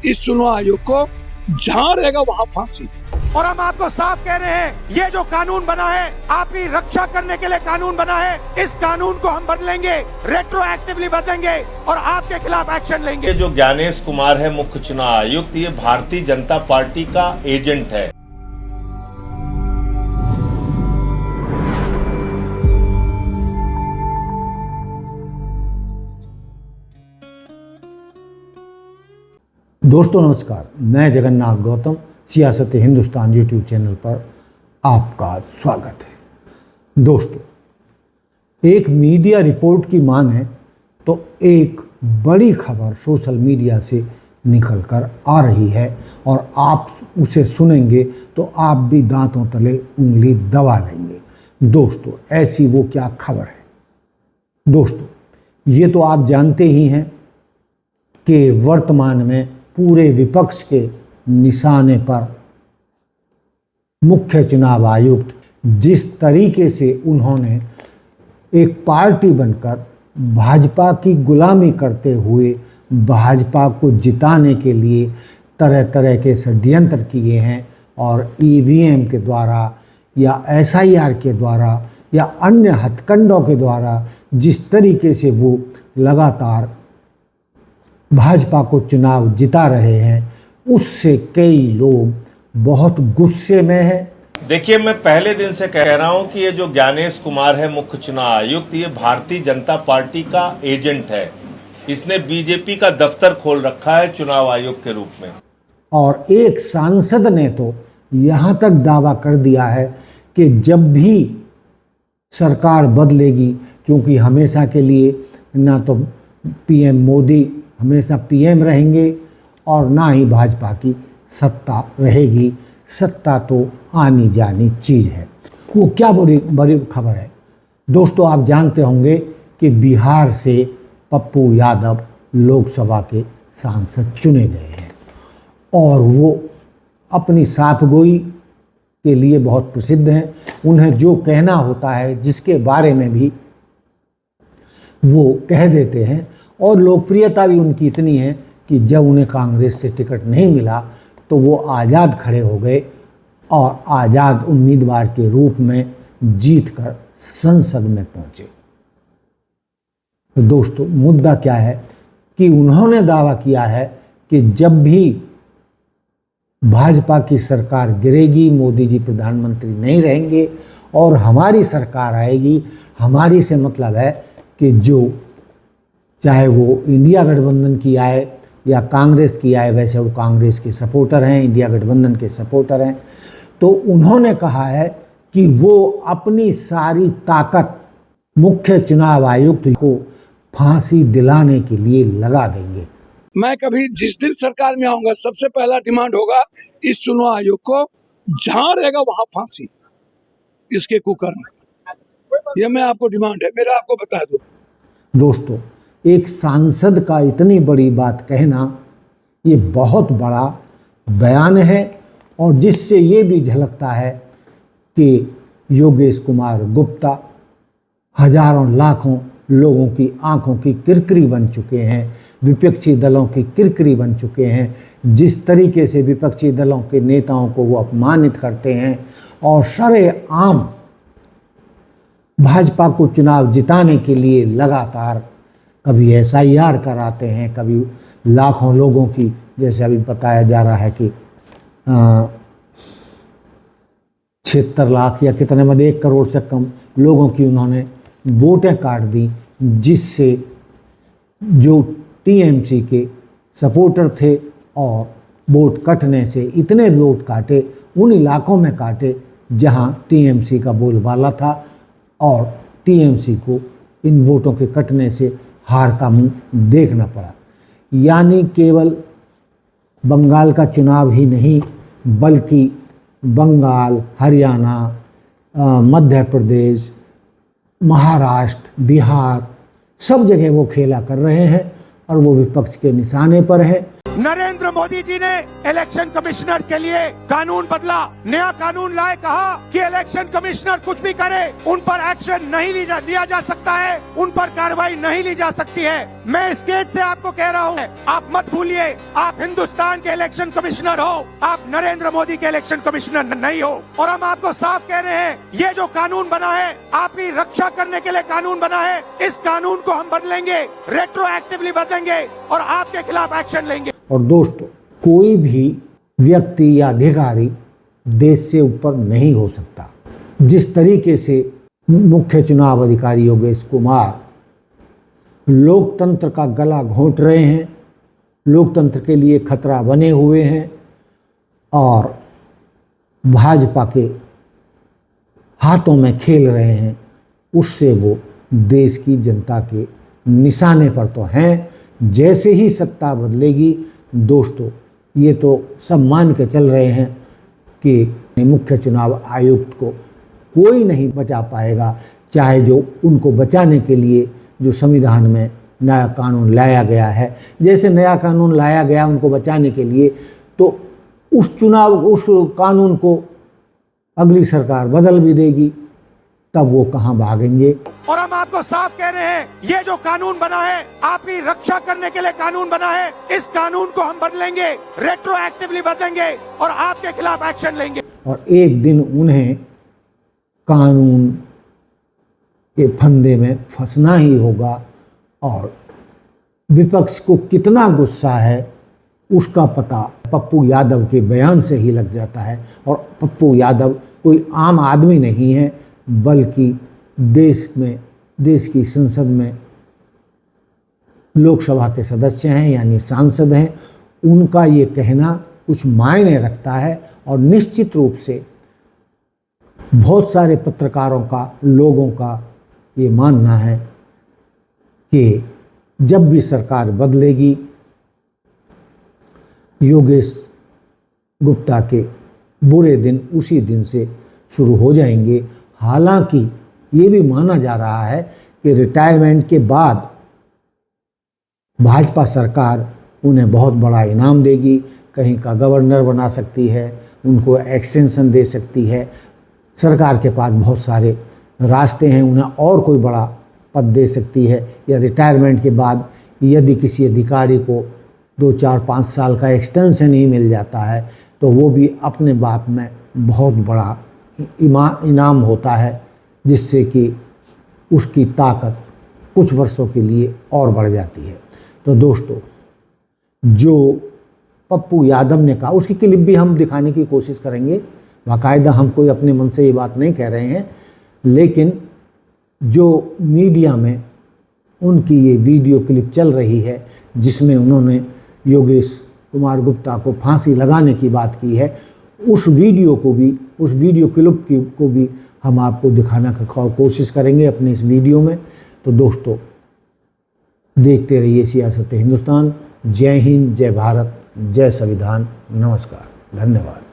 इस चुनाव आयोग को जहां रहेगा वहां फांसी। और हम आपको साफ कह रहे हैं, ये जो कानून बना है आपकी रक्षा करने के लिए कानून बना है। इस कानून को हम बदलेंगे, रेट्रोएक्टिवली बदलेंगे और आपके खिलाफ एक्शन लेंगे। जो ज्ञानेश कुमार है मुख्य चुनाव आयुक्त, ये भारतीय जनता पार्टी का एजेंट है। दोस्तों नमस्कार, मैं जगन्नाथ गौतम सियासत हिंदुस्तान यूट्यूब चैनल पर आपका स्वागत है। दोस्तों, एक मीडिया रिपोर्ट की माने तो एक बड़ी खबर सोशल मीडिया से निकल कर आ रही है और आप उसे सुनेंगे तो आप भी दांतों तले उंगली दबा लेंगे। दोस्तों, ऐसी वो क्या खबर है? दोस्तों, ये तो आप जानते ही हैं कि वर्तमान में पूरे विपक्ष के निशाने पर मुख्य चुनाव आयुक्त जिस तरीके से उन्होंने एक पार्टी बनकर भाजपा की गुलामी करते हुए भाजपा को जिताने के लिए तरह तरह के षड्यंत्र किए हैं और ईवीएम के द्वारा या एसआईआर के द्वारा या अन्य हथकंडों के द्वारा जिस तरीके से वो लगातार भाजपा को चुनाव जिता रहे हैं, उससे कई लोग बहुत गुस्से में हैं। देखिए, मैं पहले दिन से कह रहा हूं कि ये जो ज्ञानेश कुमार है मुख्य चुनाव आयुक्त, ये भारतीय जनता पार्टी का एजेंट है। इसने बीजेपी का दफ्तर खोल रखा है चुनाव आयोग के रूप में। और एक सांसद ने तो यहां तक दावा कर दिया है कि जब भी सरकार बदलेगी, क्योंकि हमेशा के लिए ना तो पीएम मोदी हमेशा पीएम रहेंगे और ना ही भाजपा की सत्ता रहेगी। सत्ता तो आनी जानी चीज़ है। वो क्या बड़ी खबर है? दोस्तों, आप जानते होंगे कि बिहार से पप्पू यादव लोकसभा के सांसद चुने गए हैं और वो अपनी साफगोई के लिए बहुत प्रसिद्ध हैं। उन्हें जो कहना होता है, जिसके बारे में भी वो कह देते हैं और लोकप्रियता भी उनकी इतनी है कि जब उन्हें कांग्रेस से टिकट नहीं मिला तो वो आज़ाद खड़े हो गए और आज़ाद उम्मीदवार के रूप में जीतकर संसद में पहुंचे। तो दोस्तों, मुद्दा क्या है कि उन्होंने दावा किया है कि जब भी भाजपा की सरकार गिरेगी, मोदी जी प्रधानमंत्री नहीं रहेंगे और हमारी सरकार आएगी, हमारी से मतलब है कि जो चाहे वो इंडिया गठबंधन की आए या कांग्रेस की आए, वैसे वो कांग्रेस के सपोर्टर हैं, इंडिया गठबंधन के सपोर्टर हैं, तो उन्होंने कहा है कि वो अपनी सारी ताकत मुख्य चुनाव आयुक्त को फांसी दिलाने के लिए लगा देंगे। मैं कभी जिस दिन सरकार में आऊंगा, सबसे पहला डिमांड होगा इस चुनाव आयोग को जहां रहेगा वहां फांसी, इसके कुकर्म का। यह मैं आपको डिमांड है, मेरा आपको बता दूं। दोस्तों, एक सांसद का इतनी बड़ी बात कहना ये बहुत बड़ा बयान है और जिससे ये भी झलकता है कि योगेश कुमार गुप्ता हजारों लाखों लोगों की आंखों की किरकिरी बन चुके हैं, विपक्षी दलों की किरकिरी बन चुके हैं। जिस तरीके से विपक्षी दलों के नेताओं को वो अपमानित करते हैं और सरेआम भाजपा को चुनाव जिताने के लिए लगातार कभी एसआईआर कराते हैं, कभी लाखों लोगों की, जैसे अभी बताया जा रहा है कि 76 लाख या कितने में 1 करोड़ से कम लोगों की उन्होंने वोटें काट दी, जिससे जो टीएमसी के सपोर्टर थे और वोट कटने से इतने वोट काटे, उन इलाकों में काटे जहां टीएमसी का बोलबाला था और टीएमसी को इन वोटों के कटने से हार का मुंह देखना पड़ा। यानी केवल बंगाल का चुनाव ही नहीं, बल्कि बंगाल, हरियाणा, मध्य प्रदेश, महाराष्ट्र, बिहार, सब जगह वो खेला कर रहे हैं और वो विपक्ष के निशाने पर है। नरेंद्र मोदी जी ने इलेक्शन कमिश्नर के लिए कानून बदला, नया कानून लाए, कहा कि इलेक्शन कमिश्नर कुछ भी करे उन पर एक्शन नहीं लिया जा सकता है, उन पर कार्रवाई नहीं ली जा सकती है। मैं इस गेट से आपको कह रहा हूँ, आप मत भूलिए, आप हिंदुस्तान के इलेक्शन कमिश्नर हो, आप नरेंद्र मोदी के इलेक्शन कमिश्नर नहीं हो। और हम आपको साफ कह रहे हैं, ये जो कानून बना है आपकी रक्षा करने के लिए कानून बना है, इस कानून को हम बदलेंगे, रेट्रोएक्टिवली बदलेंगे और आपके खिलाफ एक्शन लेंगे। और दोस्तों, कोई भी व्यक्ति या अधिकारी देश से ऊपर नहीं हो सकता। जिस तरीके से मुख्य चुनाव अधिकारी योगेश कुमार लोकतंत्र का गला घोंट रहे हैं, लोकतंत्र के लिए खतरा बने हुए हैं और भाजपा के हाथों में खेल रहे हैं, उससे वो देश की जनता के निशाने पर तो हैं। जैसे ही सत्ता बदलेगी दोस्तों, ये तो सब मान के चल रहे हैं कि मुख्य चुनाव आयुक्त को कोई नहीं बचा पाएगा, चाहे जो उनको बचाने के लिए जो संविधान में नया कानून लाया गया है। जैसे नया कानून लाया गया उनको बचाने के लिए, तो उस कानून को अगली सरकार बदल भी देगी, तब वो कहाँ भागेंगे। और हम आपको साफ कह रहे हैं, ये जो कानून बना है आपकी रक्षा करने के लिए कानून बना है, इस कानून को हम बदलेंगे, रेट्रोएक्टिवली बदलेंगे और आपके खिलाफ एक्शन लेंगे। और एक दिन उन्हें कानून के फंदे में फंसना ही होगा। और विपक्ष को कितना गुस्सा है उसका पता पप्पू यादव के बयान से ही लग जाता है। और पप्पू यादव कोई आम आदमी नहीं है, बल्कि देश की संसद में लोकसभा के सदस्य हैं, यानी सांसद हैं। उनका ये कहना कुछ मायने रखता है और निश्चित रूप से बहुत सारे पत्रकारों का, लोगों का ये मानना है कि जब भी सरकार बदलेगी योगेश गुप्ता के बुरे दिन उसी दिन से शुरू हो जाएंगे। हालांकि ये भी माना जा रहा है कि रिटायरमेंट के बाद भाजपा सरकार उन्हें बहुत बड़ा इनाम देगी, कहीं का गवर्नर बना सकती है, उनको एक्सटेंशन दे सकती है। सरकार के पास बहुत सारे रास्ते हैं, उन्हें और कोई बड़ा पद दे सकती है। या रिटायरमेंट के बाद यदि किसी अधिकारी को 2, 4, 5 साल का एक्सटेंशन ही मिल जाता है तो वो भी अपने बाप में बहुत बड़ा इनाम होता है, जिससे कि उसकी ताकत कुछ वर्षों के लिए और बढ़ जाती है। तो दोस्तों, जो पप्पू यादव ने कहा उसकी क्लिप भी हम दिखाने की कोशिश करेंगे। बाकायदा हम कोई अपने मन से ये बात नहीं कह रहे हैं, लेकिन जो मीडिया में उनकी ये वीडियो क्लिप चल रही है जिसमें उन्होंने योगेश कुमार गुप्ता को फांसी लगाने की बात की है, उस वीडियो क्लिप को भी हम आपको दिखाने का कोशिश करेंगे अपने इस वीडियो में। तो दोस्तों, देखते रहिए सियासत हिंदुस्तान। जय हिंद, जय भारत, जय संविधान। नमस्कार, धन्यवाद।